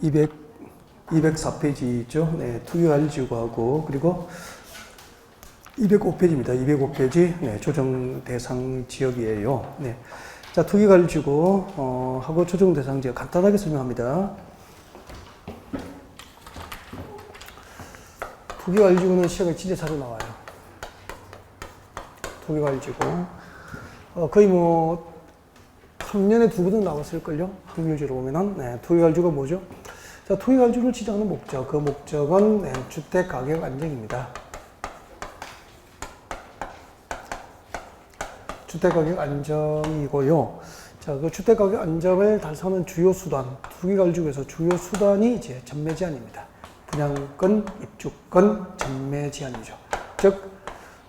204페이지죠. 네, 투기관리지구하고 그리고 205페이지입니다. 205페이지 네, 조정 대상 지역이에요. 네. 자, 투기관리지구 하고 조정 대상 지역 간단하게 설명합니다. 투기관리지구는 시험에 진짜 자주 나와요. 투기관리지구 거의 뭐 3년에 2번은 나왔을걸요. 확률적으로 보면은 네, 투기관리지구가 뭐죠? 자, 투기관리지구를 지정하는 목적, 그 목적은 네, 주택 가격 안정입니다. 주택가격 안정이고요. 자, 그 주택가격 안정을 달성하는 주요 수단, 투기관리지구에서 주요 수단이 이제 전매 제한입니다. 분양권, 입주권, 전매 제한이죠. 즉,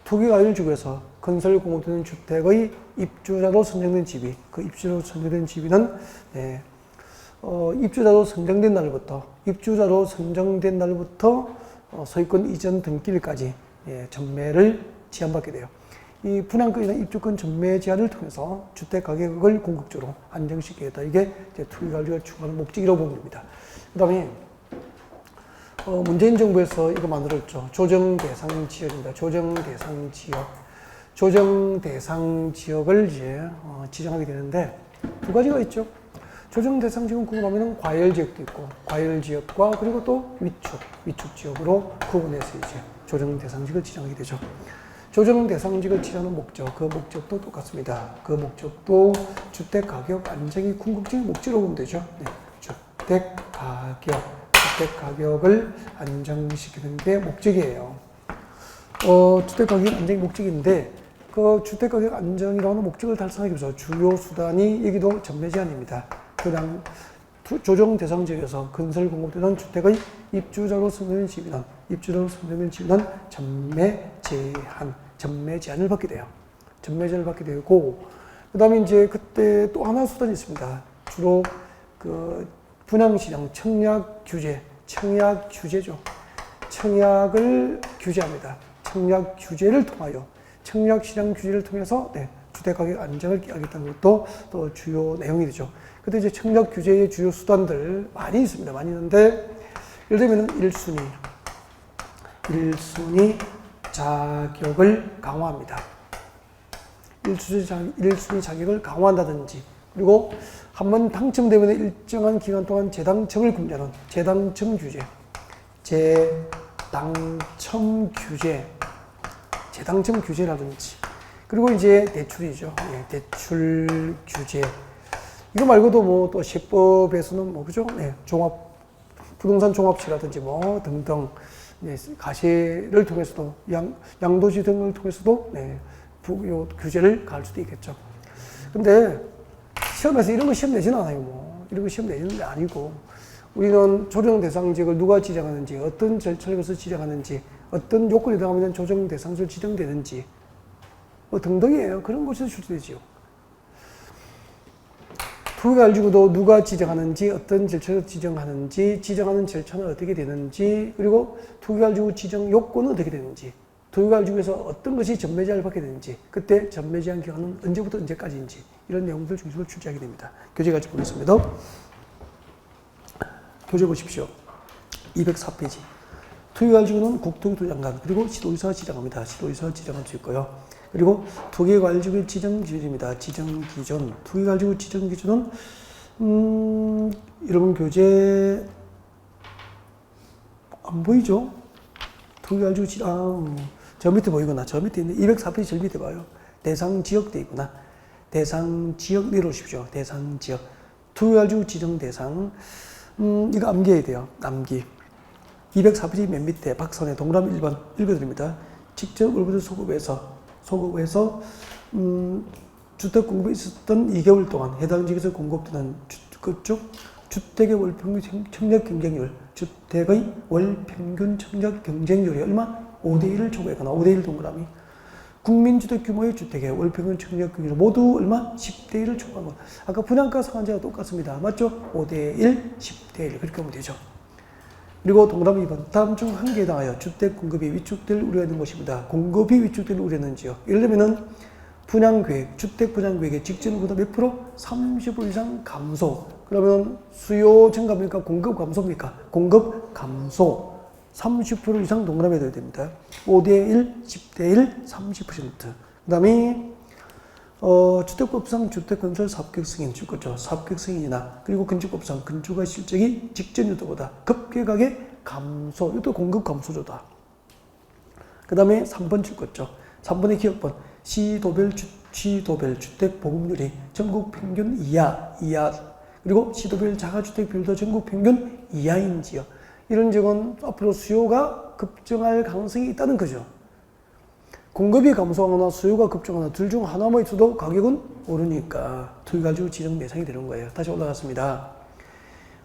투기관리지구에서 건설 공급되는 주택의 입주자로 선정된 집이, 그 입주자로 선정된 집이는 입주자로 선정된 날부터 소유권 이전 등기일까지 전매를 제한받게 돼요. 이 분양권이나 입주권 전매 제한을 통해서 주택 가격을 궁극적으로 안정시키겠다. 이게 이제 투기관리가 추구하는 목적이라고 보면 됩니다. 그 다음에 문재인 정부에서 이거 만들었죠. 조정 대상 지역입니다. 조정 대상 지역. 조정 대상 지역을 이제 지정하게 되는데 두 가지가 있죠. 조정 대상 지역은 구분하면 과열 지역도 있고, 과열 지역과 그리고 또 위축 지역으로 구분해서 이제 조정 대상 지역을 지정하게 되죠. 조정 대상지역을 지정하는 목적, 그 목적도 똑같습니다. 그 목적도 주택 가격 안정이 궁극적인 목적으로 보면 되죠. 네. 주택 가격을 안정시키는 게 목적이에요. 주택 가격 안정이 목적인데, 그 주택 가격 안정이라는 목적을 달성하기 위해서 주요 수단이 여기도 전매 제한입니다. 그냥 조정 대상 지역에서 건설 공급되는 주택의 입주자로 선정된 집이나 전매 제한을 받게 돼요. 전매 제한을 받게 되고, 그 다음에 이제 그때 또 하나 수단이 있습니다. 주로 그 분양시장 청약 규제죠. 청약을 규제합니다. 청약 규제를 통하여, 청약시장 규제를 통해서 주택가격 안정을 하겠다는 것도 또 주요 내용이 되죠. 그때 이제 청약 규제의 주요 수단들 많이 있습니다. 많이 있는데, 예를 들면 1순위 자격을 강화합니다. 1순위 자격을 강화한다든지, 그리고 한번 당첨되면 일정한 기간 동안 재당첨을 금지하는 재당첨 규제라든지, 그리고 이제 대출이죠. 대출 규제. 이거 말고도 뭐 또 세법에서는 뭐 그죠? 부동산 종합세라든지 뭐 등등 가세를 통해서도 양도세 등을 통해서도 규제를 가할 수도 있겠죠. 근데 시험에서 이런 거 시험 내지는 않아요. 뭐 이런 거 시험 내지는 게 아니고, 우리는 조정 대상 지역을 누가 지정하는지, 어떤 절차를 거쳐 지정하는지, 어떤 요건에 들어가면 조정 대상지로 지정되는지 뭐 등등이에요. 그런 것에서 출제되지요. 투기관리지구도 누가 지정하는지, 어떤 절차로 지정하는지, 지정하는 절차는 어떻게 되는지, 그리고 투기관리지구 지정 요건은 어떻게 되는지, 투기관리지구에서 어떤 것이 전매 제한을 받게 되는지, 그때 전매 제한 기간은 언제부터 언제까지인지, 이런 내용들 중심으로 출제하게 됩니다. 교재 같이 보겠습니다. 교재 보십시오. 204페이지. 투기관리지구는 국토교통장관 그리고 시도의사가 지정합니다. 시도의사가 지정할 수 있고요. 그리고 투기관리지구 지정 기준입니다. 지정 기준. 투기관리지구 지정 기준은 여러분 교재 안 보이죠? 투기관리지구 지정 저 밑에 보이구나. 저 밑에 있는 204페이지 저 밑에 봐요. 대상 지역 돼 있구나. 대상 지역 내려오십시오. 대상 지역. 투기관리지구 지정 대상. 이거 암기해야 돼요. 암기. 204페이지 맨 밑에 박선의 동그라미 1번 읽어드립니다. 직접 울부터 소급에서 주택 공급이 있었던 2개월 동안 해당 지역에서 공급되는 주택의 월평균 청약 경쟁률, 주택의 월평균 청약 경쟁률이 얼마? 5대1을 초과하거나 5대1 동그라미. 국민주택 규모의 주택의 월평균 청약 경쟁률 모두 얼마? 10대1을 초과한 것. 아까 분양가 상한제가 똑같습니다. 맞죠? 5대1, 10대1 그렇게 하면 되죠. 그리고 동그라미 2번. 다음 중 한 개에 해당하여 주택 공급이 위축될 우려가 있는 것입니다. 공급이 위축될 우려는지요. 예를 들면은 분양계획, 주택 분양계획의 직전보다 몇 프로? 30% 이상 감소. 그러면 수요 증가입니까? 공급 감소입니까? 공급 감소. 30% 이상 동그라미 해야 됩니다. 5대 1, 10대 1, 30%. 그 다음에 주택법상 주택건설 사업계획 승인, 그렇죠. 사업계획 승인이나 그리고 건축법상 건축의 실적이 직전 연도보다 급격하게 감소. 이것도 공급 감소조다. 그 다음에 3번 줄 거죠. 3번의 기억번. 시도별 주택 보급률이 전국 평균 이하. 그리고 시도별 자가주택 비율도 전국 평균 이하인 지역. 이런 지역은 앞으로 수요가 급증할 가능성이 있다는 거죠. 공급이 감소하거나 수요가 급증하거나 둘 중 하나만 있어도 가격은 오르니까 투기가지고 지정 대상이 되는 거예요. 다시 올라갔습니다.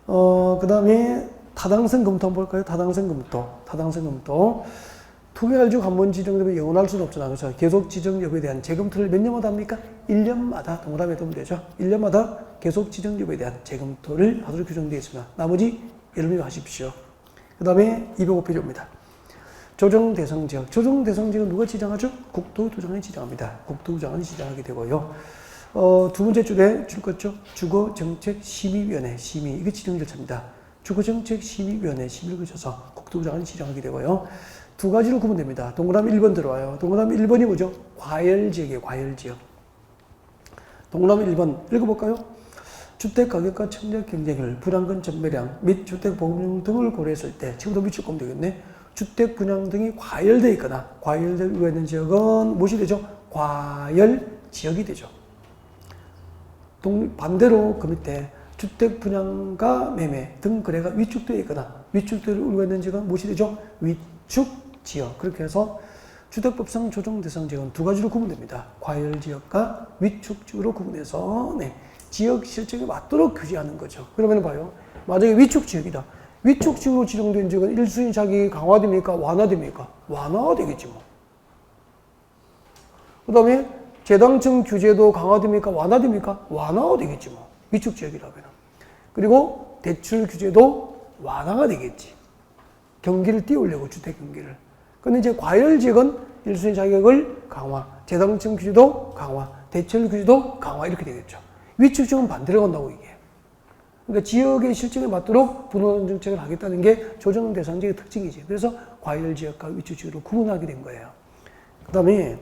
그 다음에 타당성 검토 한번 볼까요? 타당성 검토. 투기가지고 한번 지정되면 영원할 수는 없잖아. 그래서 계속 지정 여부에 대한 재검토를 몇 년마다 합니까? 1년마다 동그라미에 두면 되죠. 1년마다 계속 지정 여부에 대한 재검토를 하도록 규정되어 있습니다. 나머지 여러분이 하십시오. 그 다음에 205페이지입니다. 조정 대상 지역. 조정 대상 지역은 누가 지정하죠? 국토부장관이 지정합니다. 국토부장관이 지정하게 되고요. 두 번째 줄에 줄 거죠? 주거정책심의위원회 심의. 이게 지정 절차입니다. 주거정책심의위원회 심의를 거쳐서 국토부장관이 지정하게 되고요. 두 가지로 구분됩니다. 동그라미 1번 들어와요. 동그라미 1번이 뭐죠? 과열지역이에요. 과열지역. 동그라미 1번 읽어볼까요? 주택가격과 청약 경쟁률, 분양권 전매량 및 주택 보급률 등을 고려했을 때 지금도 밑줄 되겠네. 주택 분양 등이 과열되어 있거나 과열되어 있는 지역은 무엇이 되죠? 과열지역이 되죠. 반대로 그 밑에 주택 분양과 매매 등 거래가 위축되어 있거나 위축되어 있는 지역은 무엇이 되죠? 위축지역. 그렇게 해서 주택법상 조정 대상 지역은 두 가지로 구분됩니다. 과열지역과 위축지역으로 구분해서 지역 실정에 맞도록 규제하는 거죠. 그러면 봐요. 만약에 위축지역이다. 위축지역으로 지정된 지역은 1순위 자격이 강화됩니까? 완화됩니까? 완화가 되겠지 뭐. 그 다음에 재당층 규제도 강화됩니까? 완화됩니까? 완화가 되겠지 뭐. 위축지역이라면. 그리고 대출 규제도 완화가 되겠지. 경기를 띄우려고 주택 경기를. 근데 이제 과열지역은 1순위 자격을 강화, 재당층 규제도 강화, 대출 규제도 강화 이렇게 되겠죠. 위축지역은 반대로 간다고 이게. 그러니까 지역의 실정에 맞도록 분원 정책을 하겠다는 게 조정 대상 지역의 특징이지. 그래서 과열지역과 위축지역으로 구분하게 된 거예요. 그 다음에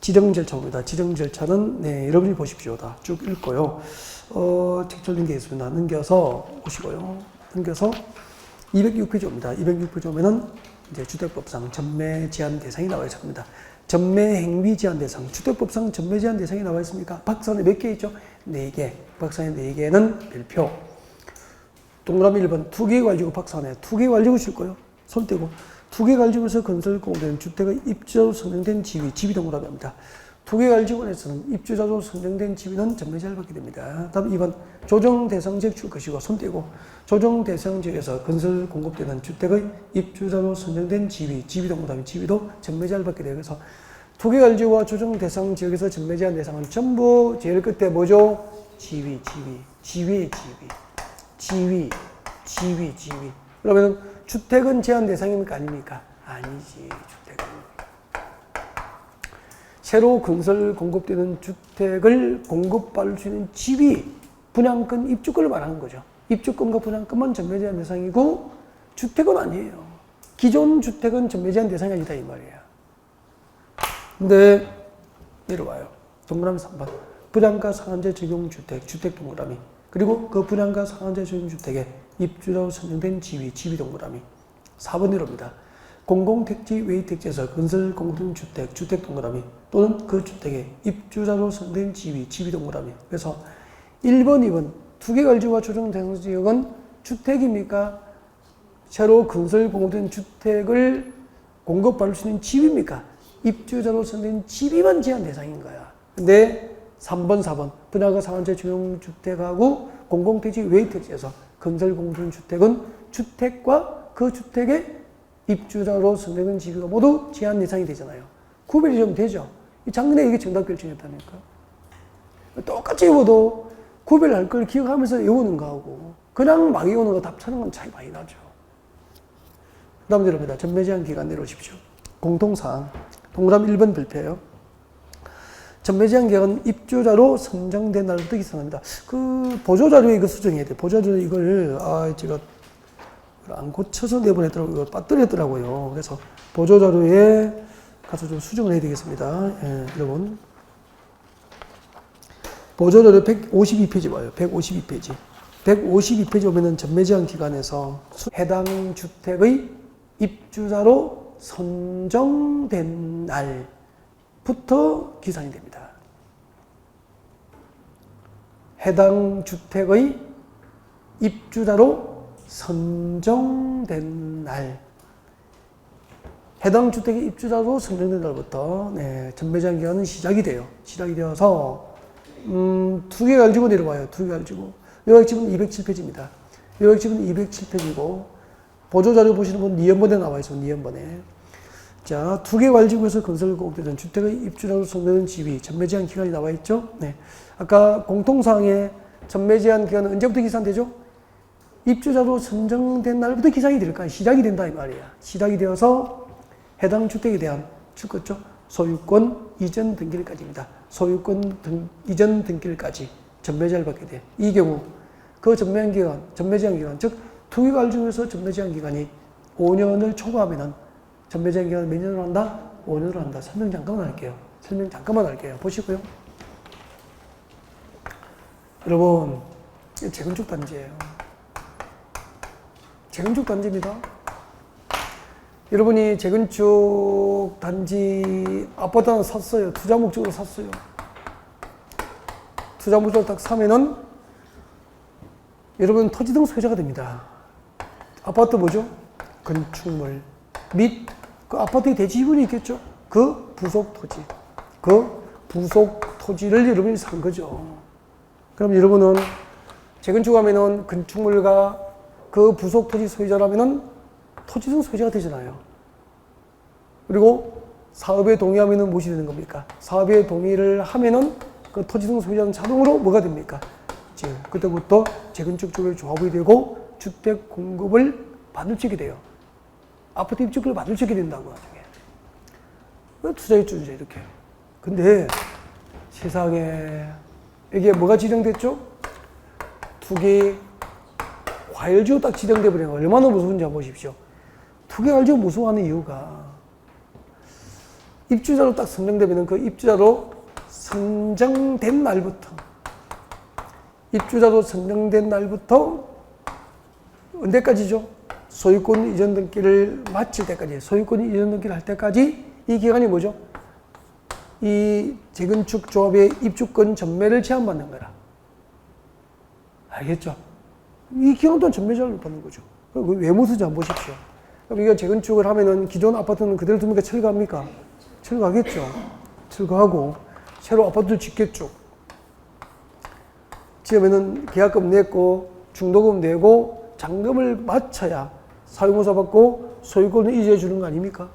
지정 절차입니다. 지정 절차는 여러분이 보십시오. 다 쭉 읽고요. 책절 lin크에 있습니다. 넘겨서 보시고요. 넘겨서 206페이지입니다. 206페이지 오면은 이제 주택법상 전매 제한 대상이 나와 있습니다. 전매 행위 제한 대상, 주택법상 전매 제한 대상이 나와 있습니까? 박스안에 몇 개 있죠? 4개. 박스안에 4개는 별표. 동그라미 1번 투기 관리구 박스안에 투기 관리구 줄 거예요. 손 떼고. 투기 관리구에서 건설 공된 주택의 입주자로 선정된 지위 동그라미입니다. 투기 관리구에서는 입주자로 선정된 지위는 전매 제한을 받게 됩니다. 다음 2번 조정 대상 지역 줄 것이고 손 떼고. 조정 대상 지역에서 건설 공급되는 주택의 입주자로 선정된 지위 동그라미 지위도 전매 제한을 받게 되고 그래서 투기 관리구와 조정 대상 지역에서 전매 제한 대상은 전부 제일 끝에 뭐죠? 지위. 그러면 주택은 제한 대상입니까? 아닙니까? 아니지. 주택은. 새로 건설 공급되는 주택을 공급받을 수 있는 지위, 분양권, 입주권을 말하는 거죠. 입주권과 분양권만 전매 제한 대상이고 주택은 아니에요. 기존 주택은 전매 제한 대상이 아니다 이 말이에요. 근데 내려와요. 동그라미 3번. 분양가 상한제 적용 주택 동그라미. 그리고 그 분양가 상한제 적용 주택에 입주자로 선정된 지위 동그라미. 4번 내려옵니다. 공공택지 외의 택지에서 건설 공급된 주택 동그라미 또는 그 주택에 입주자로 선정된 지위 동그라미. 그래서 1번, 2번 투기관리와 조정 대상 지역은 주택입니까? 새로 건설 공급된 주택을 공급받을 수 있는 지위입니까? 입주자로 선정된 지위만 제한 대상인 거야. 근데 3번, 4번 분양가 상한제 적용 주택하고 공공택지 외의 택지에서 건설 공급된 주택은 주택과 그 주택의 입주자로 선정된 지위가 모두 제한 대상이 되잖아요. 구별이 좀 되죠. 작년에 이게 정답 결정했다니까. 똑같이 외워도 구별할 걸 기억하면서 외우는 거하고 그냥 막 외우는 거 답 찾는 건 차이 많이 나죠. 그 다음 내려옵니다. 전매 제한 기간 내려오십시오. 공통사항 동그라미 1번 별표예요. 전매제한 기간은 입주자로 선정된 날부터 기산합니다. 그 보조자료에 이거 수정해야 돼. 보조자료 이걸 제가 안 고쳐서 내보냈더라고요. 이걸 빠뜨렸더라고요. 그래서 보조자료에 가서 좀 수정을 해야 되겠습니다. 예, 여러분. 보조자료 152페이지 와요. 152페이지. 152페이지 오면은 전매제한 기간에서 해당 주택의 입주자로 선정된 날부터 기산이 됩니다. 해당 주택의 입주자로 선정된 날. 해당 주택의 입주자로 선정된 날부터 전매제한 기간은 시작이 돼요. 시작이 되어서 두 개 가지고 내려와요. 두 개 가지고. 요약집은 207페이지입니다. 요약집은 207페이지고 보조자료 보시는 분 니은번에 나와 있어요. 니은번에. 자, 두 개 가지고서 건설공업되던 주택의 입주자로 선정된 지위, 전매제한 기간이 나와 있죠. 네. 아까 공통사항에 전매제한 기간은 언제부터 기산되죠? 입주자로 선정된 날부터 기산이 될까요? 시작이 된다 이 말이야. 시작이 되어서 해당 주택에 대한 출거죠. 소유권 이전 등기일까지입니다. 소유권 이전 등기일까지 전매제한을 받게 돼. 이 경우 그 전매제한 기간, 즉 투기가를 중에서 전매제한 기간이 5년을 초과하면은 전매제한 기간을 몇 년으로 한다? 5년으로 한다. 설명 잠깐만 할게요. 보시고요. 여러분, 재건축 단지예요. 재건축 단지입니다. 여러분이 재건축 단지 아파트 하나 샀어요. 투자 목적으로 샀어요. 투자 목적으로 딱 사면은 여러분 토지등 소유자가 됩니다. 아파트 뭐죠? 건축물 및 그 아파트의 대지분이 있겠죠? 그 부속 토지. 그 부속 토지를 여러분이 산 거죠. 그럼 여러분은 재건축하면은 건축물과 그 부속 토지 소유자라면은 토지등 소유자가 되잖아요. 그리고 사업에 동의하면은 무엇이 되는 겁니까? 사업에 동의를 하면은 그 토지등 소유자는 자동으로 뭐가 됩니까? 지금 그때부터 재건축 쪽에 조합이 되고 주택 공급을 받을 수 있게 돼요. 아파트 입주권을 받을 수 있게 된다고 나중에. 투자 입주자 이렇게. 근데 세상에 이게 뭐가 지정됐죠? 투기 과열지구 딱 지정돼 버리면 얼마나 무서운지 한번 보십시오. 투기과열지구 무서워하는 이유가 입주자로 딱 선정되면 그 입주자로 선정된 날부터 언제까지죠? 소유권 이전 등기를 마칠 때까지, 소유권 이전 등기를 할 때까지 이 기간이 뭐죠? 이 재건축 조합의 입주권 전매를 제한받는 거라. 알겠죠? 이 기간 동안 전매제한을 받는 거죠. 왜 무슨지 한번 보십시오. 그럼 이거 재건축을 하면은 기존 아파트는 그대로 둡니까? 철거합니까? 철거하겠죠. 철거하고 새로 아파트를 짓겠죠. 지으면은 계약금 냈고 중도금 내고 잔금을 마쳐야 사용공사 받고 소유권을 이전해 주는 거 아닙니까?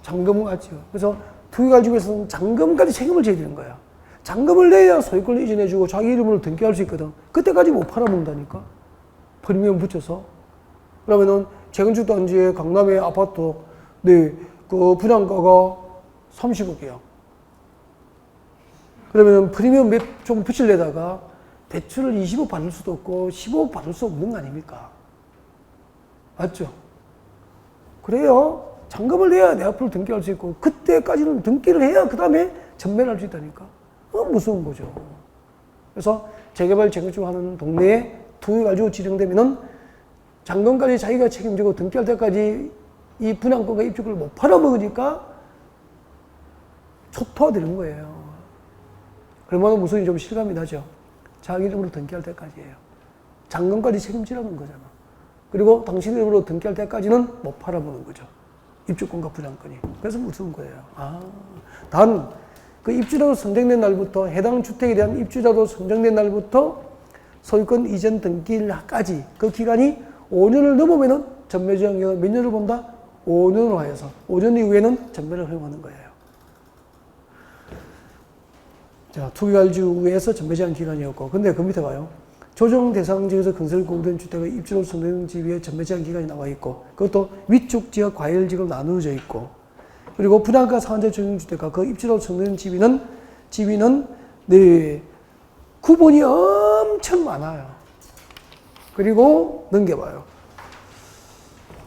잔금은 같죠. 그래서 투기가지고에서는 잔금까지 책임을 져야 되는 거야. 잔금을 내야 소유권을 이전해 주고 자기 이름으로 등기할 수 있거든. 그때까지 못 팔아먹는다니까. 프리미엄 붙여서. 그러면은 재건축 단지에 강남의 아파트, 그 분양가가 30억이야. 그러면 프리미엄 좀 붙이려다가 대출을 20억 받을 수도 없고 15억 받을 수 없는 거 아닙니까? 맞죠? 그래요. 잔금을 내야 내 앞으로 등기할 수 있고 그때까지는 등기를 해야 그 다음에 전매를 할 수 있다니까. 무서운 거죠. 그래서 재개발 재건축하는 동네에 투기가지고 지정되면은 잔금까지 자기가 책임지고 등기할 때까지 이 분양권과 입주권을 못 팔아먹으니까 초토화되는 거예요. 얼마나 무서운지 좀 실감이 나죠. 자기 이름으로 등기할 때까지예요. 잔금까지 책임지라는 거잖아. 그리고 당신 이름으로 등기할 때까지는 못 팔아먹는 거죠. 입주권과 분양권이. 그래서 무서운 거예요. 단 그 입주자로 선정된 날부터 해당 주택에 대한 입주자로 선정된 날부터 소유권 이전 등기일까지 그 기간이 5년을 넘으면은 전매제한 기간 몇 년을 본다? 5년으로 하여서 5년 이후에는 전매를 허용하는 거예요. 자, 투기가지구에서 전매제한 기간이었고, 근데 그 밑에 봐요. 조정 대상 지역에서 건설 공된 주택의 입주로 선정된 지위에 전매제한 기간이 나와 있고, 그것도 위축 지역, 과열 지역으로 나누어져 있고, 그리고 분양가 상한제 전용주택과 그 입주로 정된 지위는 네, 구분이 엄청 많아요. 그리고 넘겨봐요.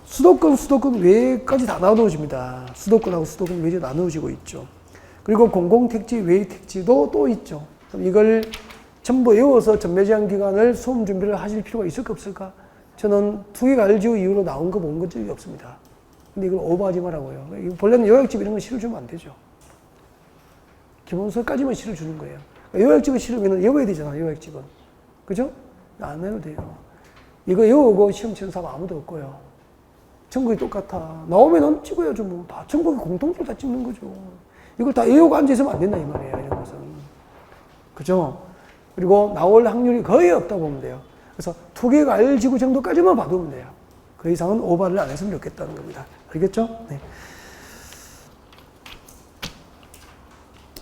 수도권 외까지 다 나누어집니다. 수도권하고 수도권 외에 나누어지고 있죠. 그리고 공공택지, 외택지도 또 있죠. 그럼 이걸 전부 외워서 전매제한 기간을 수험 준비를 하실 필요가 있을까 없을까? 저는 투기가 알지오 이후로 나온 거 본 적이 없습니다. 근데 이걸 오버하지 말라고요. 본래는 요약집 이런 거 실어주면 안 되죠. 기본서까지만 실어주는 거예요. 요약집을 실으면 외워야 되잖아, 요약집은. 그죠? 안 해도 돼요. 이거 외우고 시험 치는 사람 아무도 없고요. 전국이 똑같아. 나오면은 찍어야죠, 뭐. 다 전국이 공통적으로 다 찍는 거죠. 이걸 다 외우고 앉아있으면 안 된다, 이 말이에요, 이런 것은. 그죠? 그리고 나올 확률이 거의 없다고 보면 돼요. 그래서 투기가 알지구 정도까지만 봐두면 돼요. 그 이상은 오버를 안 했으면 좋겠다는 겁니다. 알겠죠? 네.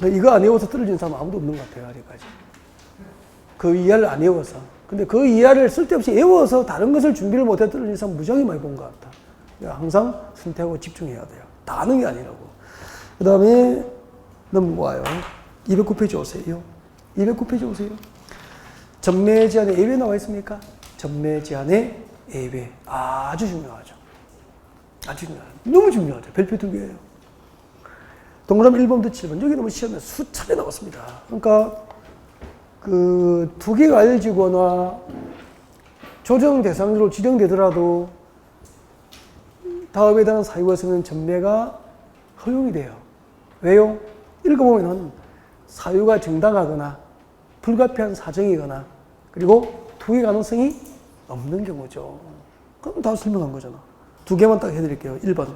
이거 안 외워서 떨어진 사람 아무도 없는 것 같아요, 아직까지. 그 이하를 안 외워서. 근데 그 이하를 쓸데없이 외워서 다른 것을 준비를 못해 떨어진 사람 무지하게 많이 본 것 같다. 항상 선택하고 집중해야 돼요. 다 아는 게 아니라고. 그 다음에 넘어와요. 209페이지 오세요. 209페이지 오세요. 전매 제한의 예외 나와 있습니까? 전매 제한의 예외. 아주 중요하죠. 아주 중요하죠. 너무 중요하죠. 별표 2개예요. 동그라미 1번부터 7번. 여기는 시험에 수차례 나왔습니다. 그러니까 그 2개가 알려지거나 조정 대상으로 지정되더라도 다음에 대한 사유에서는 전매가 허용이 돼요. 왜요? 읽어보면은 사유가 정당하거나 불가피한 사정이거나 그리고 투기 가능성이 없는 경우죠. 그럼 다 설명한 거잖아. 2개만 딱 해드릴게요. 1번.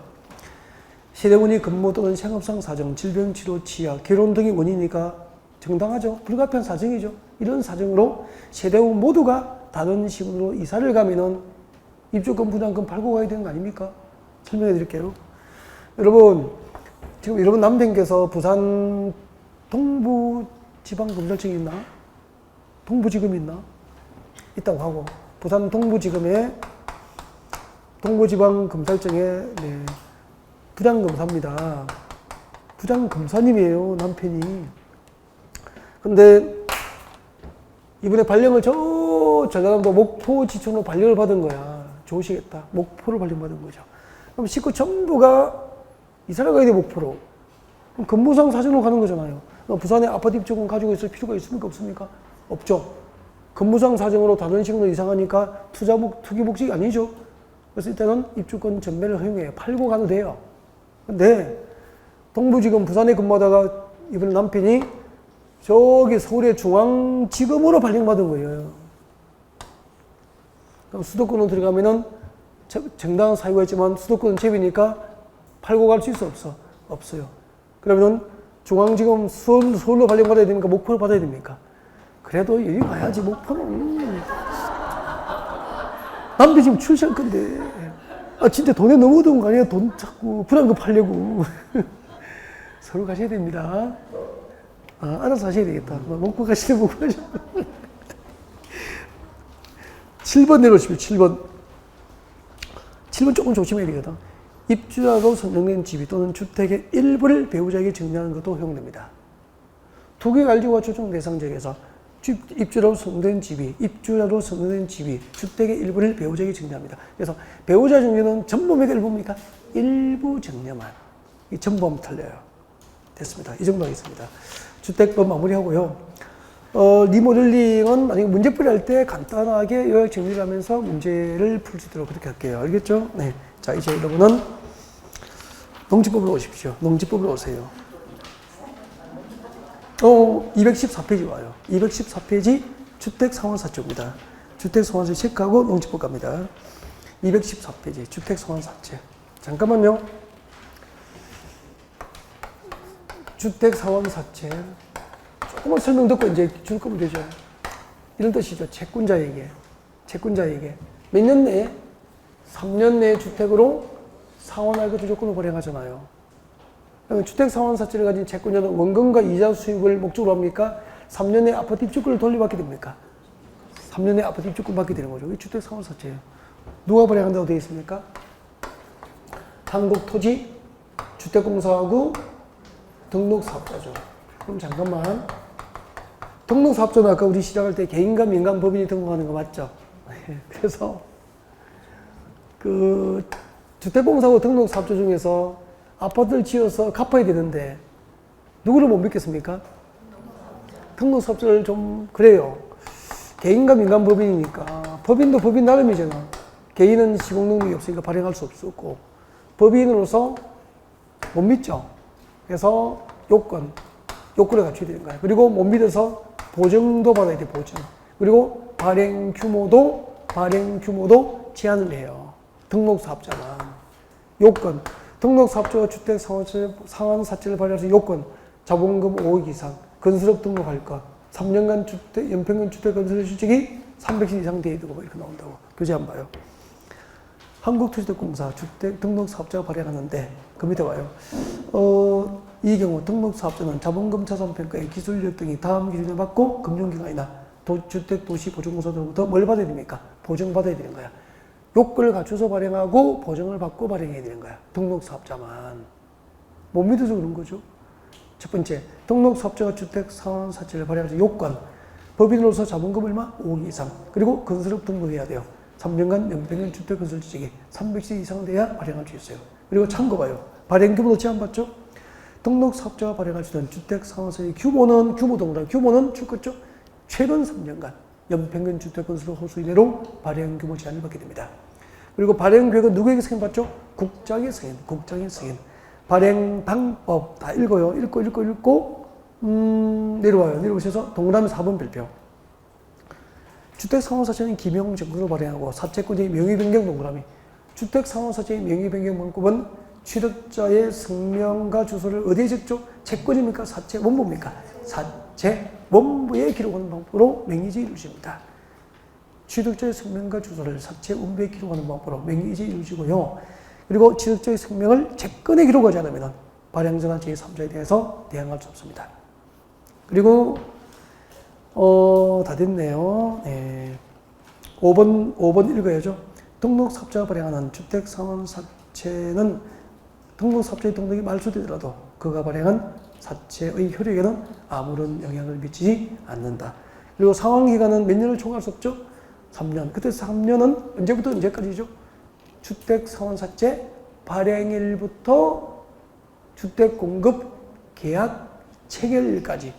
세대원이 근무 또는 생업상 사정, 질병 치료, 치아, 결혼 등이 원인이니까 정당하죠. 불가피한 사정이죠. 이런 사정으로 세대원 모두가 다른 시군으로 이사를 가면은 입주권, 분양권 팔고 가야 되는 거 아닙니까? 설명해 드릴게요. 여러분, 지금 여러분 남편께서 부산 동부지방검찰청이 있나? 동부지검이 있나? 있다고 하고, 부산 동부지검에 동부지방검찰청에 네, 부장검사입니다. 부장검사님이에요, 남편이. 근데 이번에 발령을 저 전라남도 목포지청으로 발령을 받은 거야. 좋으시겠다. 목포로 발령받은 거죠. 그럼 식구 전부가 이사를 가야 돼, 목포로. 그럼 근무상 사정으로 가는 거잖아요. 그럼 부산에 아파트 입주권 가지고 있을 필요가 있습니까? 없습니까? 없죠. 근무상 사정으로 다른 식으로 이사가니까 투기 목적이 아니죠. 그래서 일단은 입주권 전매를 허용해요. 팔고 가도 돼요. 근데 동부지검 부산에 근무하다가 이번에 남편이 저기 서울의 중앙지검으로 발령받은 거예요. 그럼 수도권으로 들어가면은 정당한 사유가 있지만 수도권은 제비니까 팔고 갈 수 있어? 없어요. 그러면은 중앙지검 서울로 발령받아야 됩니까? 목포로 받아야 됩니까? 그래도 여기 가야지, 목포는. 남편 지금 출시할 건데. 아, 진짜 돈에 너무 어두운 거 아니야? 돈 자꾸 불안거 팔려고. 서울 가셔야 됩니다. 아, 알아서 하셔야 되겠다. 목포 가시면 목포 가시면. 7번 내놓으십시오, 7번. 7번 조금 조심해야 되거든. 입주자로 선정된 집이 또는 주택의 일부를 배우자에게 정리하는 것도 허용됩니다. 2개 알지와 조정 대상 지역에서 입주자로 선정된 집이 주택의 일부를 배우자에게 정리합니다. 그래서 배우자 정리는 전부입니까? 일부입니까? 일부 정리만. 이 전부하면 틀려요. 됐습니다. 이 정도 하겠습니다. 주택법 마무리하고요. 리모델링은 만약에 문제풀이 할 때 간단하게 요약 정리를 하면서 문제를 풀 수 있도록 그렇게 할게요. 알겠죠? 네. 자, 이제 여러분은 농지법으로 오십시오. 농지법으로 오세요. 214페이지 와요. 214페이지 주택상환사채입니다. 주택상환사채 체크하고 농지법 갑니다. 214페이지 주택상환사채. 잠깐만요. 주택상환사채. 조금만 설명 듣고 이제 줄 거면 되죠. 이런 뜻이죠. 채권자에게. 몇 년 내에? 3년 내에 주택으로 상환할 것을 조건으로 발행하잖아요. 그러면 주택상환사채를 가진 채권자는 원금과 이자 수입을 목적으로 합니까? 3년 내에 아파트 입주권을 돌려받게 됩니까? 3년 내에 아파트 입주권 받게 되는 거죠. 이게 주택상환사채예요. 누가 발행한다고 되어 있습니까? 한국토지주택 주택공사하고 등록사업자죠. 그럼 잠깐만. 등록사업자는 아까 우리 시작할 때 개인과 민간 법인이 등록하는 거 맞죠? 그래서 그 주택공사하고 등록사업자 중에서 아파트를 지어서 갚아야 되는데 누구를 못 믿겠습니까? 등록사업자를 좀 그래요. 개인과 민간 법인이니까 법인도 법인 나름이잖아. 개인은 시공 능력이 없으니까 발행할 수 없었고 법인으로서 못 믿죠. 그래서 요건을 갖춰야 되는 거야. 그리고 못 믿어서 보증도 받아야 돼, 보증. 그리고 발행 규모도 제한을 해요. 등록사업자만. 요건. 등록사업자가 주택 상환사채를 발행해서 요건. 자본금 5억 이상. 건설업 등록할 것. 3년간 연평균 주택 건설 실적이 300실 이상 돼야 되고 이렇게 나온다고. 교재 한번 봐요. 한국토지대공사 주택 등록사업자가 발행하는데 그 밑에 와요. 이 경우 등록사업자는 자본금 자산평가의 기술력 등이 다음 기준을 받고 금융기관이나 주택도시보증공사로부터 뭘 받아야 됩니까? 보증받아야 되는 거야. 요건을 갖춰서 발행하고 보증을 받고 발행해야 되는 거야. 등록사업자만. 못 믿어서 그런 거죠. 첫 번째, 등록사업자가 주택 상환사채를 발행할 요건. 법인으로서 자본금 얼마? 5억 이상. 그리고 건설업 등록해야 돼요. 3년간 연평균 주택 건설 지적이 300세 이상 돼야 발행할 수 있어요. 그리고 참고 봐요. 발행 규모도 제한받죠? 등록사업자가 발행할 수 있는 주택 상환사의 규모는 추가죠? 최근 3년간 연평균 주택 건설 호수 이내로 발행 규모 제한을 받게 됩니다. 그리고 발행 계획은 누구에게 승인받죠? 국장의 승인. 발행 방법 다 읽어요. 읽고 내려와요. 내려오셔서 동그라미 4번 별표. 주택상환사채는 기명정보로 발행하고 사채권자의 명의변경 동그라미. 주택상환사채의 명의변경 방법은 취득자의 성명과 주소를 어디에 적죠? 채권입니까? 사채 원부입니까? 사채 원부에 기록하는 방법으로 명의이전이 이루어집니다. 취득자의 성명과 주소를 사채 원부에 기록하는 방법으로 명의이전이 이루어지고요. 그리고 취득자의 성명을 채권에 기록하지 않으면 발행자나 제3자에 대해서 대항할 수 없습니다. 그리고 다 됐네요. 네. 5번 읽어야죠. 등록사업자가 발행하는 주택상환사채는 등록사업자의 등록이 말소되더라도 그가 발행한 사채의 효력에는 아무런 영향을 미치지 않는다. 그리고 상환기간은 몇 년을 초과할 수 없죠? 3년. 그때 3년은 언제부터 언제까지죠? 주택상환사채 발행일부터 주택공급 계약 체결일까지를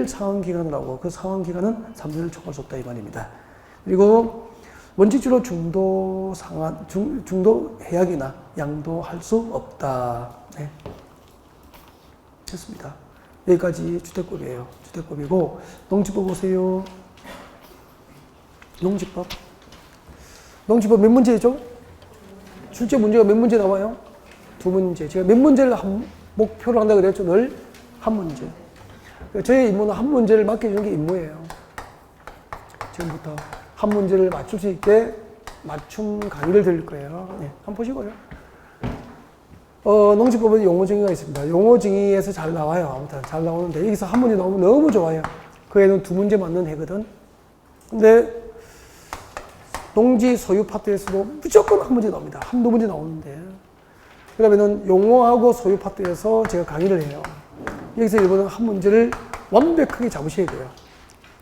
상환기간으로 하고 그 상환기간은 3년을 초과할 수 없다 이 말입니다. 그리고 원칙적으로 중도 해약이나 양도할 수 없다. 네. 됐습니다. 여기까지 주택법이에요. 주택법이고 농지법 보세요. 농지법 몇 문제죠? 출제 문제가 몇 문제 나와요? 2문제. 제가 몇 문제를 목표로 한다고 그랬죠? 늘 한 문제. 저의 임무는 한 문제를 맡겨주는 게 임무예요. 지금부터 한 문제를 맞출 수 있게 맞춤 강의를 드릴 거예요. 네, 한번 보시고요. 농지법은 용어정의가 있습니다. 용어정의에서 잘 나와요. 아무튼 잘 나오는데 여기서 한 문제 나오면 너무 좋아요. 그 애는 2문제 맞는 애거든. 근데 농지 소유 파트에서도 무조건 한 문제 나옵니다. 한두 문제 나오는데. 그러면은 용어하고 소유 파트에서 제가 강의를 해요. 여기서 일본은 한 문제를 완벽하게 잡으셔야 돼요.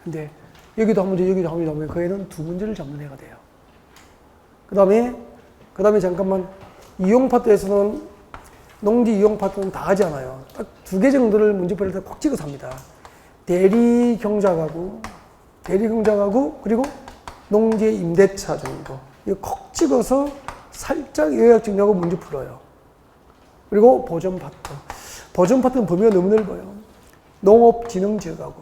근데 여기도 한 문제, 여기도 한 문제 나오면 그 애는 2문제를 잡는 애가 돼요. 그 다음에 잠깐만 이용 파트에서는 농지 이용 파트는 다 하지 않아요. 딱 2개 정도를 문제풀이할 때 꼭 찍어서 합니다. 대리경작하고 그리고 농지 임대차 정도. 이거 콕 찍어서 살짝 요약 정리하고 문제 풀어요. 그리고 보전 파트. 보전 파트는 범위가 너무 넓어요. 농업진흥지역하고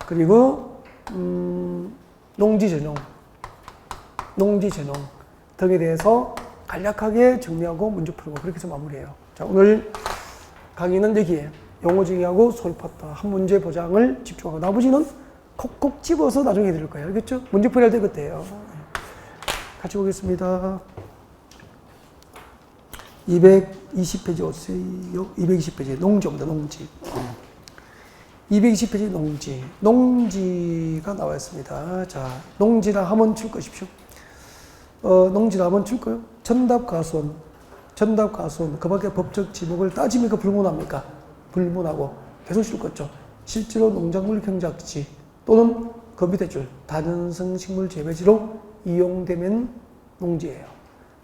그리고 농지전용 등에 대해서 간략하게 정리하고 문제 풀고 그렇게 해서 마무리해요. 자, 오늘 강의는 여기에 용어정의하고 소유 파트 한 문제 보장을 집중하고 나머지는 콕콕 집어서 나중에 해드릴 거예요. 알겠죠? 문제풀이 할 때 그때요. 같이 보겠습니다. 220페이지 오세요. 220페이지 농지입니다. 농지. 220페이지 농지가 나와 있습니다. 자, 농지라 하면 칠 것이십시오. 농지라면 줄까요? 전답과수원. 전답과수원. 그 밖에 법적 지목을 따집니까? 불문합니까? 불문하고 계속 줄 거죠. 실제로 농작물 경작지 또는 그 밑에 줄 다전성 식물 재배지로 이용되면 농지예요.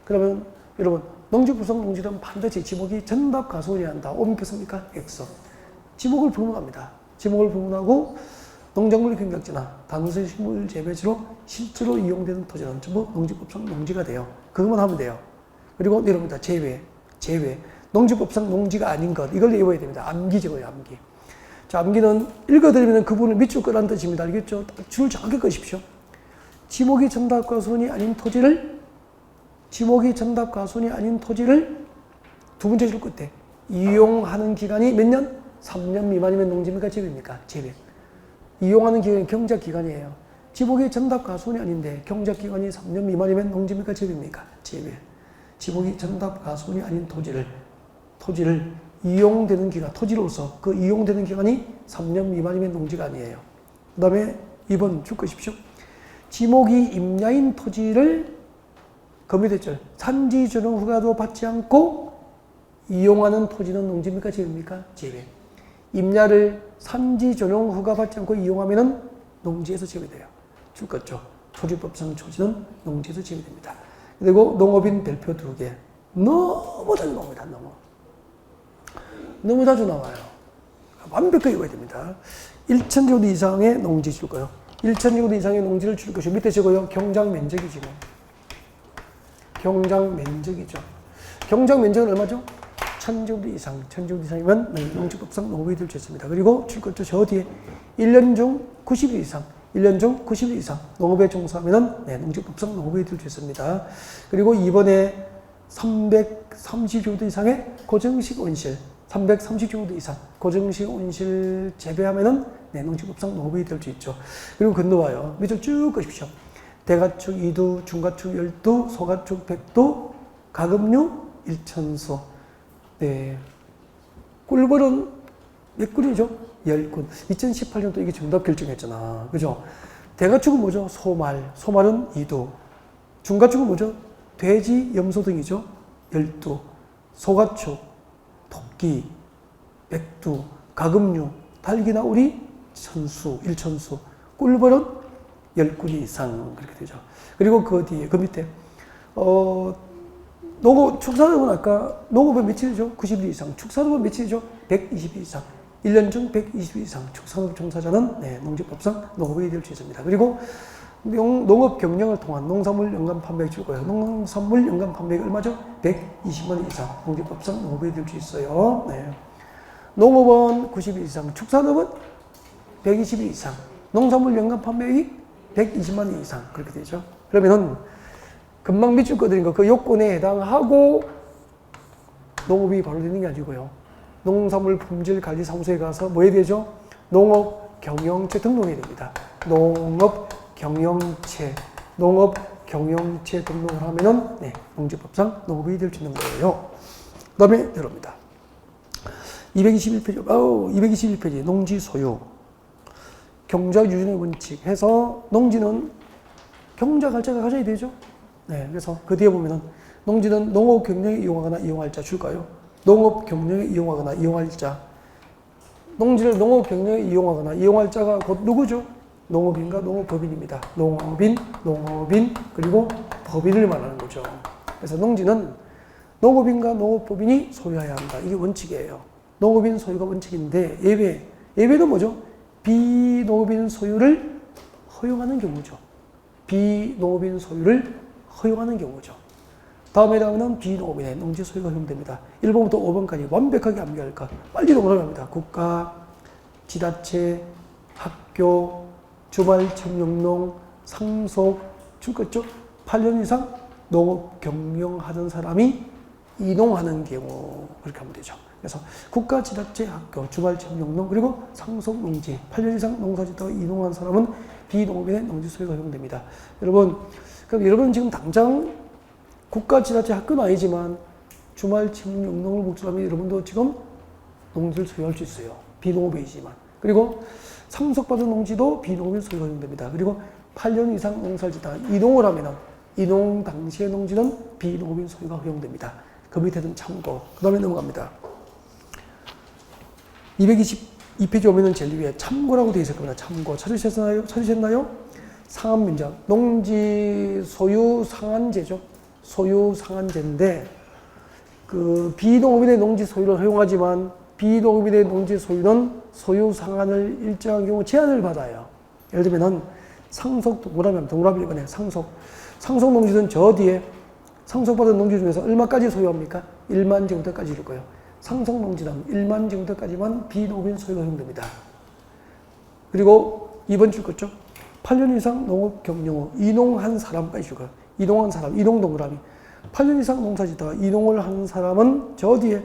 그러면 여러분 농지구성 농지는 반드시 지목이 전답과수원이어야 한다. 옮겼습니까? X. 지목을 불문합니다. 지목을 불문하고 농작물 경작지나 다전성 식물 재배지로 실제로 이용되는 토지는 전부 농지법상 농지가 돼요. 그것만 하면 돼요. 그리고 이럽니다. 제외. 농지법상 농지가 아닌 것. 이걸 외워야 됩니다. 암기 적어요, 암기. 자, 암기는 읽어드리면 그분을 밑줄 거라는 뜻입니다. 알겠죠? 줄을 정확히 끄십시오. 지목이 전답과수원이 아닌 토지를 두 번째 줄 끝에 이용하는 기간이 몇 년? 3년 미만이면 농지입니까? 제외입니까? 제외. 이용하는 기간이 경작기간이에요. 지목이 전답과수원이 아닌데 경작기간이 3년 미만이면 농지입니까? 제외입니까? 제외. 지목이 전답과수원이 아닌 토지를 이용되는 기간, 토지로서 그 이용되는 기간이 3년 미만이면 농지가 아니에요. 그 다음에 2번 줄 것이십시오. 지목이 임야인 토지를 거미대절 산지조정 허가도 받지 않고 이용하는 토지는 농지입니까? 제외입니까? 제외. 임야를 산지조정 허가 받지 않고 이용하면은 농지에서 제외돼요. 줄 거죠. 토지법상 토지는 농지에서 제외됩니다. 그리고 농업인 별표 2개. 너무 자주 나옵니다. 너무 자주 나와요. 완벽하게 외워야 됩니다. 1,000제곱 이상의 농지 줄 거예요. 1,000제곱 이상의 농지를 줄 것이고 밑에 적어요. 경작 면적이지 뭐. 경작 면적이죠. 경작 면적은 얼마죠? 1,000제곱 이상. 1,000제곱 이상이면 농지법상 농업이 될 수 있습니다. 그리고 줄 것죠. 저 뒤에 1년 중 90일 이상. 1년 중 90일 이상 농업에 종사하면 농지법상 농업이 될 수 있습니다. 그리고 이번에 330제곱 이상의 고정식 온실, 330제곱 이상 고정식 온실 재배하면은 농지법상 농업이 될 수 있죠. 그리고 건너와요. 밑으로 쭉 가십시오. 대가축 2두, 중가축 10두, 소가축 100두, 가금류 1,000수. 네. 꿀벌은 몇 꿀이죠? 10꿀. 2018년도 이게 정답 결정했잖아. 그죠? 대가축은 뭐죠? 소말. 소말은 2두. 중가축은 뭐죠? 돼지, 염소 등이죠. 10두. 소가축, 토끼, 백두, 가금류, 닭이나 오리, 1,000수, 1,000수. 꿀벌은 10꿀 이상 그렇게 되죠. 그리고 그 뒤에, 그 밑에 축사업은 아까 농업은 며칠이죠? 90일 이상. 축사업은 며칠이죠? 120일 이상. 1년 중 120일 이상. 축산업 종사자는 농지법상 농업이 될 수 있습니다. 그리고 농업 경영을 통한 농산물 연간 판매액 줄 거예요. 농산물 연간 판매액 얼마죠? 120만 원 이상. 농지법상 농업이 될 수 있어요. 네. 농업은 90일 이상. 축산업은 120일 이상. 농산물 연간 판매액이 120만 원 이상. 그렇게 되죠. 그러면은 금방 밑줄 거드린 거 그 요건에 해당하고 농업이 바로 되는 게 아니고요. 농산물 품질 관리 사무소에 가서 뭐 해야 되죠? 농업 경영체 등록해야 됩니다. 농업 경영체 등록을 하면은 농지법상 농업이 될 수 있는 거예요. 그 다음에 이럽니다. 221페이지 농지 소유 경작 유전의 원칙 해서 농지는 경작할자가 가져야 되죠. 네, 그래서 그 뒤에 보면은 농지는 농업 경영에 이용하거나 이용할 자 줄까요? 농업 경영에 이용하거나 이용할 자. 농지를 농업 경영에 이용하거나 이용할 자가 곧 누구죠? 농업인과 농업법인입니다. 농업인, 그리고 법인을 말하는 거죠. 그래서 농지는 농업인과 농업법인이 소유해야 한다. 이게 원칙이에요. 농업인 소유가 원칙인데 예외는 뭐죠? 비농업인 소유를 허용하는 경우죠. 비농업인 소유를 허용하는 경우죠. 다음에 해당하는 비농업인의 농지 소유가 허용됩니다. 1번부터 5번까지 완벽하게 암기할 것. 빨리 동그라미입니다. 국가, 지자체, 학교, 주말 청년농, 상속, 줄 것죠? 8년 이상 농업 경영하던 사람이 이농하는 경우 그렇게 하면 되죠. 그래서 국가, 지자체, 학교, 주말 청년농 그리고 상속 농지 8년 이상 농사짓다가 이농한 사람은 비농업인의 농지 소유가 허용됩니다. 여러분, 그럼 여러분 지금 당장 국가, 지자체, 학교는 아니지만 주말 청년농을 목적하면 여러분도 지금 농지를 소유할 수 있어요. 비농업이지만. 그리고 상속받은 농지도 비농업인 소유가 허용됩니다. 그리고 8년 이상 농사를 짓다가 이농을 하면은 이농 당시의 농지는 비농업인 소유가 허용됩니다. 그 밑에는 참고. 그 다음에 넘어갑니다. 222페이지 오면은 제일 위에 참고라고 되어 있을 겁니다. 참고. 찾으셨나요? 상한민장. 농지 소유 상한제죠. 소유 상한제인데, 그 비농업인의 농지 소유를 허용하지만 비농업인의 농지 소유는 소유 상한을 일정한 경우 제한을 받아요. 예를 들면은 상속 동그라미 1번에 상속 농지는 저 뒤에 상속받은 농지 중에서 얼마까지 소유합니까? 1만 제곱미터까지 일 거예요. 상속 농지는 1만 제곱미터까지만 비농업인 소유가 허용됩니다. 그리고 2번 줄 거죠. 8년 이상 농업 경영 후 이농한 사람까지 줄 거예요. 이농한 사람, 이농 동그라미. 8년 이상 농사 짓다가 이농을 한 사람은 저 뒤에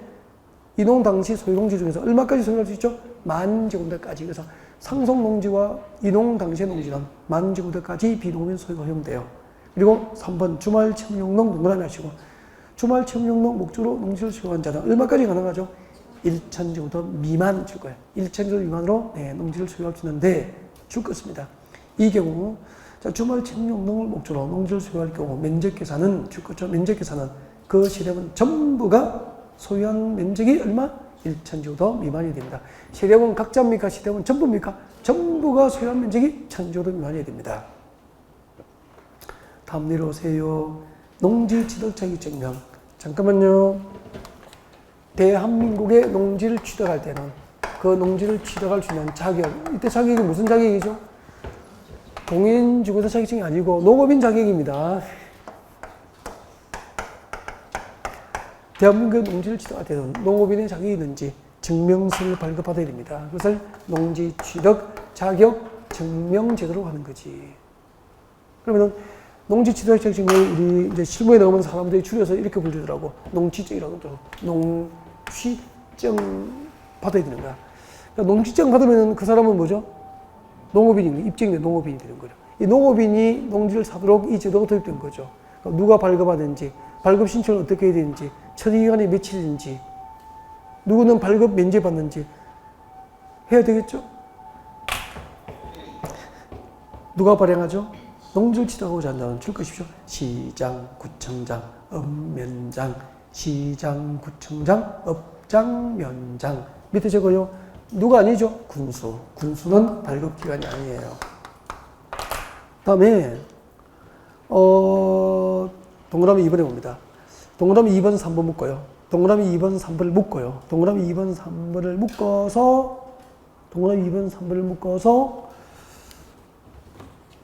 이농 당시 소유농지 중에서 얼마까지 소유할 수 있죠? 1만 제곱미터까지. 그래서 상속 농지와 이농 당시의 농지는 1만 제곱미터까지 비농업인 소유가 허용돼요. 그리고 3번 주말 체험용농 동그라미 하시고, 주말 체험용농 목적으로 농지를 소유한 자는 얼마까지 가능하죠? 1,000제곱미터 미만 줄 거예요. 1,000제곱미터 미만으로 농지를 소유할 수 있는데 줄 것입니다. 이 경우 자, 주말 체험용농을 목적으로 농지를 소유할 경우 면적 계산은 줄 거죠. 면적 계산은 그 세대분 전부가 소유한 면적이 얼마? 1,000제곱미터 미만이 됩니다. 세대분 각자입니까? 세대분 전부입니까? 전부가 소유한 면적이 1,000제곱미터 미만이 됩니다. 다음 내려오세요. 농지 취득자격 증명. 잠깐만요. 대한민국의 농지를 취득할 때는 그 농지를 취득할 수 있는 자격. 이때 자격이 무슨 자격이죠? 공인중개사 자격증이 아니고 농업인 자격입니다. 대한민국의 농지를 취득할 때는 농업인의 자격이 있는지 증명서를 발급받아야 됩니다. 그것을 농지 취득 자격 증명 제도로 하는 거지. 그러면은 농지 취득 자격증을 우리 이제 실무에 넣으면 사람들이 줄여서 이렇게 불리더라고. 농취증이라고 또 농취증 받아야 되는 거야. 그러니까 농취증 받으면 그 사람은 뭐죠? 농업인이 입증된 농업인이 되는 거죠. 이 농업인이 농지를 사도록 이 제도가 도입된 거죠. 그러니까 누가 발급하든지, 발급 신청을 어떻게 해야 되는지, 처리기간이 며칠인지, 누구는 발급 면제받는지 해야 되겠죠? 누가 발행하죠? 농지를 취득하고자 한다면 줄 것이죠. 시장, 구청장, 읍면장, 시장, 구청장, 업장면장. 밑에 적어요. 누가 아니죠? 군수. 군수는 발급기관이 아니에요. 다음에 동그라미 2번에 봅니다. 동그라미 2번, 3번 묶어요. 동그라미 2번, 3번을 묶어요. 동그라미 2번, 3번을 묶어서 동그라미 2번, 3번을 묶어서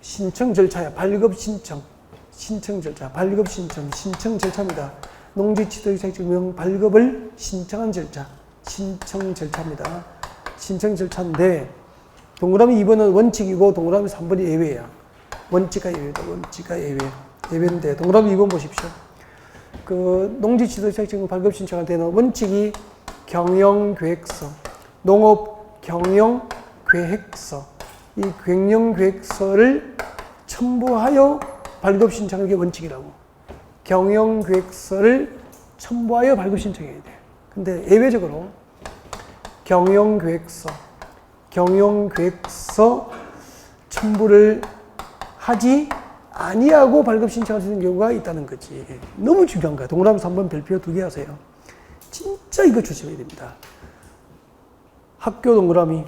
신청 절차야. 발급 신청. 신청 절차. 발급 신청. 신청 절차입니다. 농지 취득 자격증명 발급을 신청한 절차. 신청 절차입니다. 신청 절차인데 동그라미 2번은 원칙이고 동그라미 3번이 예외야. 원칙과 예외다. 원칙과 예외. 예외인데 동그라미 2번 보십시오. 그 농지 취득 자격증명 발급 신청할 때는 원칙이 경영계획서, 농업 경영계획서, 이 경영계획서를 첨부하여 발급 신청하는 게 원칙이라고. 경영계획서를 첨부하여 발급 신청해야 돼. 근데 예외적으로 경영계획서 첨부를 하지 아니하고 발급 신청할 수 있는 경우가 있다는 거지. 너무 중요한 거야. 동그라미 3번 별표 2개 하세요. 진짜 이거 조심해야 됩니다. 학교 동그라미,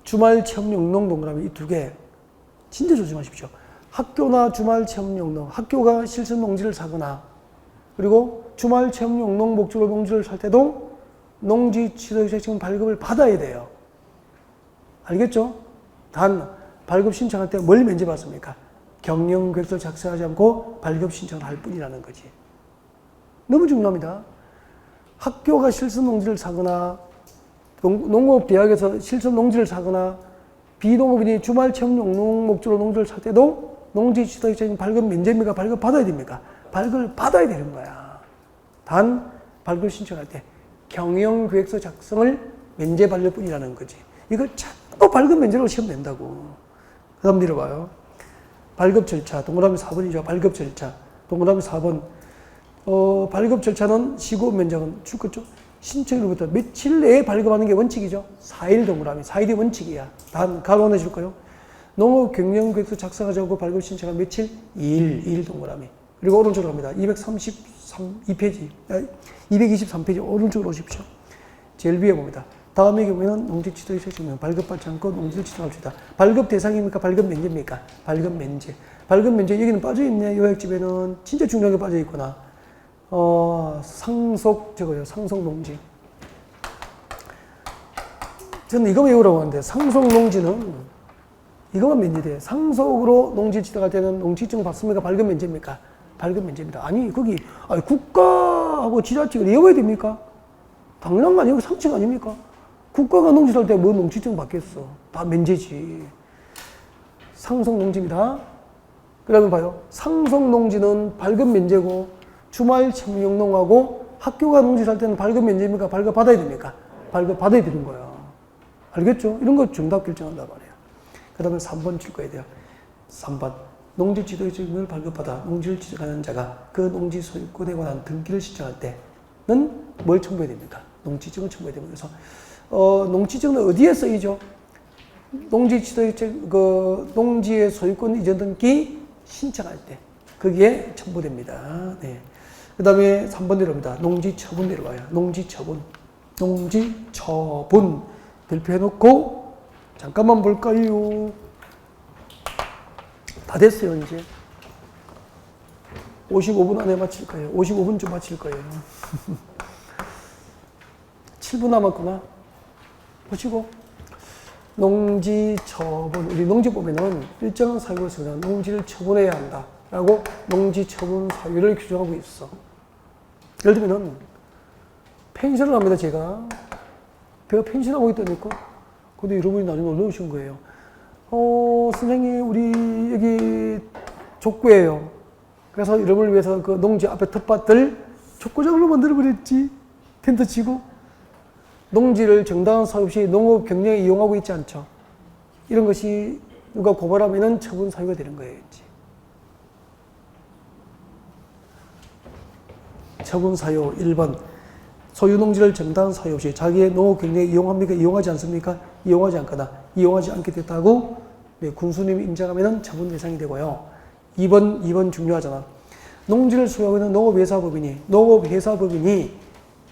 주말 체험 영농 동그라미 이 2개 진짜 조심하십시오. 학교나 주말 체험 영농, 학교가 실습 농지를 사거나 그리고 주말 체험 영농 목적으로 농지를 살 때도 농지 취득 자격증 발급을 받아야 돼요. 알겠죠? 단 발급 신청할 때 뭘 면제받습니까? 경영계획서를 작성하지 않고 발급 신청을 할 뿐이라는 거지. 너무 중요합니다. 학교가 실습 농지를 사거나 농업대학에서 실습 농지를 사거나 비농업인이 주말 체험 영농 목적으로 농지를 살 때도 농지 취득 자격증 발급 면제입니까? 발급 받아야 됩니까? 발급을 받아야 되는 거야. 단 발급 신청할 때 경영계획서 작성을 면제 받을 뿐이라는 거지. 이걸 자꾸 발급 면제로 시험 낸다고. 그 다음 내려봐요. 발급 절차. 동그라미 4번이죠. 발급 절차. 동그라미 4번. 발급 절차는 시고 면적은 줄 거죠. 신청일로부터 며칠 내에 발급하는 게 원칙이죠. 4일 동그라미. 4일이 원칙이야. 단 가로 하나 줄 거요. 농업경영계획서 작성하자고 발급 신청한 며칠? 2일 동그라미. 그리고 오른쪽으로 갑니다. 223페이지, 223페이지 오른쪽으로 오십시오. 제일 위에 봅니다. 다음의 경우에는 농지지도에 적으면 발급받지 않고 농지를 지정할 수 있다. 발급 대상입니까? 발급 면제입니까? 발급 면제. 발급 면제 여기는 빠져있네. 요약집에는 진짜 중요하게 빠져있구나. 상속 저거요. 상속 농지. 저는 이거 외우라고 하는데 상속 농지는 이거만 면제돼요. 상속으로 농지 지정할 때는 농지증 받습니까? 발급 면제입니까? 발급 면제입니다. 아니 거기 국가하고 지자체가 이어가야 됩니까? 당연한 거 아니고 상책 아닙니까? 국가가 농지를 할 때 뭐 농지증 받겠어. 다 면제지. 상속 농지입니다. 그 다음에 봐요. 상속 농지는 발급 면제고 주말 청용농하고 학교가 농지를 할 때는 발급 면제입니까? 발급 받아야 됩니까? 발급 받아야 되는 거야. 알겠죠? 이런 거 정답 결정한단 말이에요. 그 다음에 3번 칠 거야 돼요. 3번. 농지 지도의 증명을 발급받아 농지를 지정하는 자가 그 농지 소유권에 관한 등기를 신청할 때는 뭘 첨부해야 됩니까? 농지증을 첨부해야 됩니다. 그래서 농지증은 어디에 쓰이죠? 농지 지도의 농지의 소유권 이전 등기 신청할 때 거기에 첨부됩니다. 네. 그 다음에 3번 내려옵니다. 농지 처분 내려와요. 농지 처분. 농지 처분. 발표해놓고 잠깐만 볼까요? 다 됐어요 이제. 55분 안에 마칠 거예요. 55분쯤 마칠 거예요. 7분 남았구나. 보시고 농지 처분. 우리 농지법에는 일정한 사유가 있으면 농지를 처분해야 한다 라고 농지 처분 사유를 규정하고 있어. 예를 들면 펜션을 합니다. 제가 펜션하고 있다니까. 근데 여러분이 나중에 올라오신 거예요. 선생님 우리 여기 족구예요. 그래서 여러분을 위해서 그 농지 앞에 텃밭을 족구장으로 만들어버렸지. 텐트 치고. 농지를 정당한 사유 없이 농업 경영에 이용하고 있지 않죠. 이런 것이 누가 고발하면은 처분 사유가 되는 거예요. 이제. 처분 사유 1번. 소유 농지를 정당한 사유 없이 자기의 농업 경영에 이용합니까? 이용하지 않습니까? 이용하지 않거나 이용하지 않게 됐다고 군수님이 인정하면 처분 대상이 되고요. 2번 중요하잖아. 농지를 소유하고 있는 농업회사법인이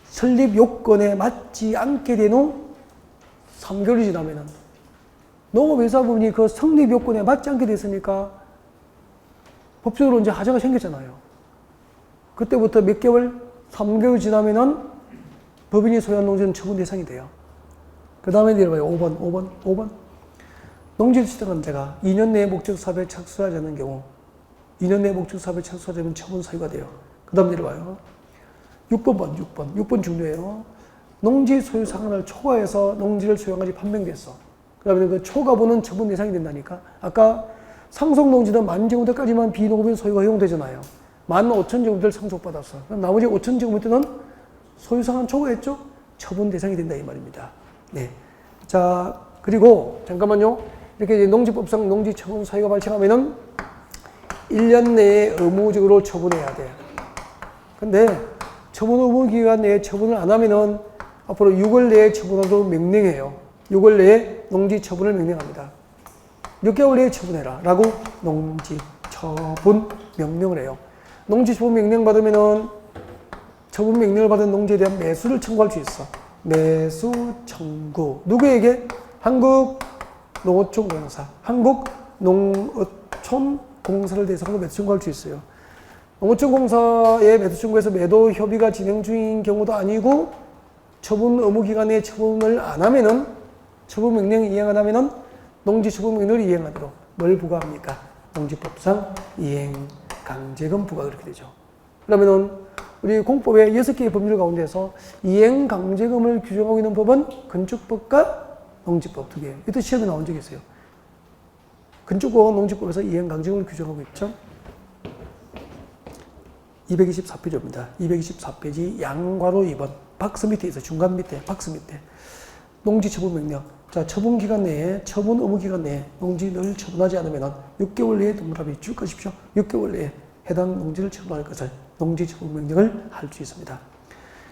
설립 요건에 맞지 않게 된 후 3개월이 지나면은 농업회사법인이 그 성립 요건에 맞지 않게 됐으니까 법적으로 이제 하자가 생겼잖아요. 그때부터 몇 개월? 3개월 지나면은 법인이 소유한 농지는 처분 대상이 돼요. 그 다음에 내려봐요. 5번. 농지를 지정한 자가 2년 내에 목적 사업에 착수하지 않는 경우 2년 내에 목적 사업에 착수하자면 처분 사유가 돼요. 그 다음 내려봐요. 6번 중요해요. 농지 소유 상한을 초과해서 농지를 소유한 것이 판명됐어. 그 다음에 그 초과분은 처분 대상이 된다니까. 아까 상속 농지는 10,000제곱미터까지만 비농업인 소유가 허용되잖아요. 15,000제곱미터를 상속받았어. 그럼 나머지 5,000제곱미터는 소유 상한 초과했죠? 처분 대상이 된다 이 말입니다. 네. 자, 그리고 잠깐만요. 이렇게 이제 농지법상 농지 처분 사유가 발생하면은 1년 내에 의무적으로 처분해야 돼. 근데 처분 의무 기간 내에 처분을 안 하면은 앞으로 6월 내에 처분하도록 명령해요. 6월 내에 농지 처분을 명령합니다. 6개월 내에 처분해라 라고 농지 처분 명령을 해요. 농지 처분 명령 받으면은 처분 명령을 받은 농지에 대한 매수를 청구할 수 있어. 매수 청구. 누구에게? 한국농어촌공사. 한국농어촌공사를 대상으로 매수 청구할 수 있어요. 농어촌공사의 매수 청구에서 매도 협의가 진행 중인 경우도 아니고 처분 의무 기간에 처분을 안 하면은 처분 명령을 이행 안 하면은 농지 처분 명령을 이행하도록 뭘 부과합니까? 농지법상 이행 강제금 부과 그렇게 되죠. 그러면은 우리 공법의 6개의 법률 가운데서 이행 강제금을 규정하고 있는 법은 건축법과 농지법 2개. 이것도 시험에 나온 적이 있어요. 건축법과 농지법에서 이행 강제금을 규정하고 있죠. 224페이지입니다. 224페이지 양괄호 2번. 박스 밑에 있어. 중간 밑에. 박스 밑에. 농지 처분 명령. 자, 처분 기간 내에, 처분 의무 기간 내에 농지를 처분하지 않으면 6개월 내에 동그라미 쭉 가십시오. 6개월 내에 해당 농지를 처분할 것을 농지 처분 명령을 할 수 있습니다.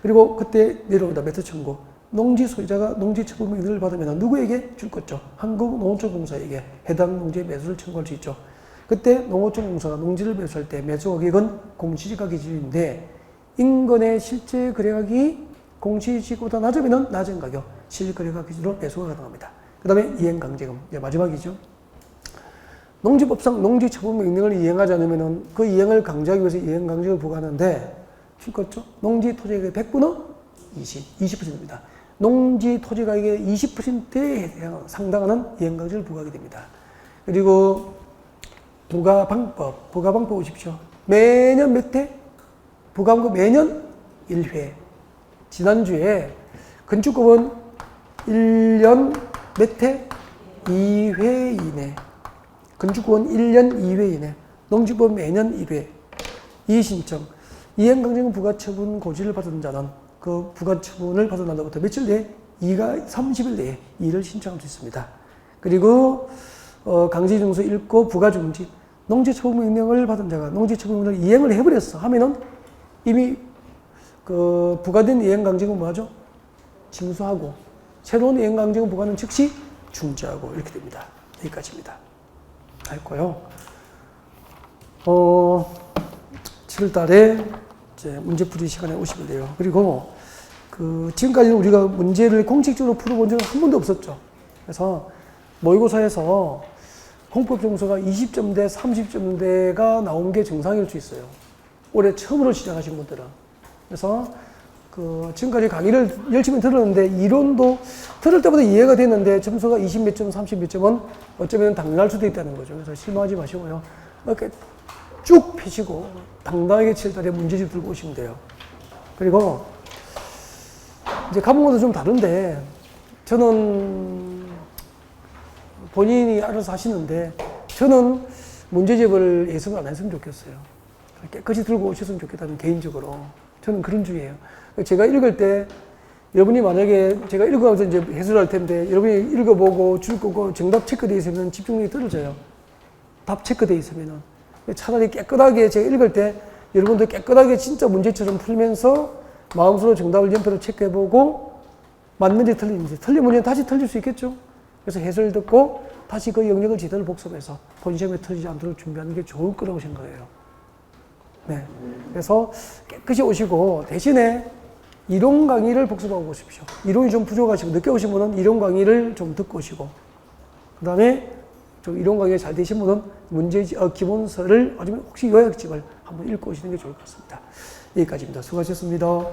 그리고 그때 내려옵니다. 매수 청구. 농지 소유자가 농지 처분 명령을 받으면 누구에게 줄 거죠? 한국농어촌공사에게 해당 농지의 매수를 청구할 수 있죠. 그때 농어촌공사가 농지를 매수할 때 매수가격은 공시지가 기준인데 인건의 실제 거래가격이 공시지보다 낮으면 낮은 가격, 실거래가 기준으로 매수가 가능합니다. 그 다음에 이행강제금, 이제 마지막이죠. 농지법상 농지처분 명령을 이행하지 않으면 그 이행을 강제하기 위해서 이행강제금을 부과하는데 줄 거죠. 농지 토지가격의 100분의 20%입니다. 농지 토지가격의 20%에 상당하는 이행강제를 부과하게 됩니다. 그리고 부과방법 보십시오. 매년 몇 회? 부과방법 매년 1회. 지난주에 건축법은 1년 몇 회? 2회 이내. 건축법은 1년 2회 이내. 농지법 매년 1회. 이의신청. 이행강제금 부과처분 고지를 받은 자는 그 부과처분을 받은 날로부터 며칠 내에? 30일 내에 이의를 신청할 수 있습니다. 그리고 강제징수 읽고 부과중지. 농지처분 명령을 받은 자가 농지처분 명령을 이행을 해버렸어 하면은 이미 그 부과된 이행강제금 뭐하죠? 징수하고 새로운 이행강제금 부과는 즉시 중지하고 이렇게 됩니다. 여기까지입니다. 했고요. 7월달에 이제 문제풀이 시간에 오시면 돼요. 그리고 그 지금까지는 우리가 문제를 공식적으로 풀어본 적은 한 번도 없었죠. 그래서 모의고사에서 공법 점수가 20점대, 30점대가 나온 게 정상일 수 있어요. 올해 처음으로 시작하신 분들은. 그래서 그 지금까지 강의를 열심히 들었는데 이론도 들을 때보다 이해가 됐는데 점수가 20 몇 점, 30 몇 점은 어쩌면 당연할 수도 있다는 거죠. 그래서 실망하지 마시고요. 이렇게 쭉 펴시고 당당하게 7달에 문제집 들고 오시면 돼요. 그리고 이제 과목마다 좀 다른데 저는 본인이 알아서 하시는데 저는 문제집을 예습을 안 했으면 좋겠어요. 깨끗이 들고 오셨으면 좋겠다는 개인적으로 저는 그런 주의예요. 제가 읽을 때 여러분이 만약에 제가 읽어가면서 이제 해설할 텐데 여러분이 읽어보고 줄 거고 정답 체크되어 있으면 집중력이 떨어져요. 답 체크되어 있으면은 차라리 깨끗하게 제가 읽을 때 여러분들 깨끗하게 진짜 문제처럼 풀면서 마음속으로 정답을 연표로 체크해보고 맞는지 틀린지 틀린 문제는 다시 틀릴 수 있겠죠. 그래서 해설 듣고 다시 그 영역을 제대로 복습해서 본 시험에 틀리지 않도록 준비하는 게 좋을 거라고 생각해요. 네. 그래서 깨끗이 오시고 대신에 이론 강의를 복습하고 오십시오. 이론이 좀 부족하시고 늦게 오신 분은 이론 강의를 좀 듣고 오시고 그 다음에 좀 이론 강의가 잘 되신 분은 기본서를 아니면 혹시 요약집을 한번 읽고 오시는 게 좋을 것 같습니다. 여기까지입니다. 수고하셨습니다.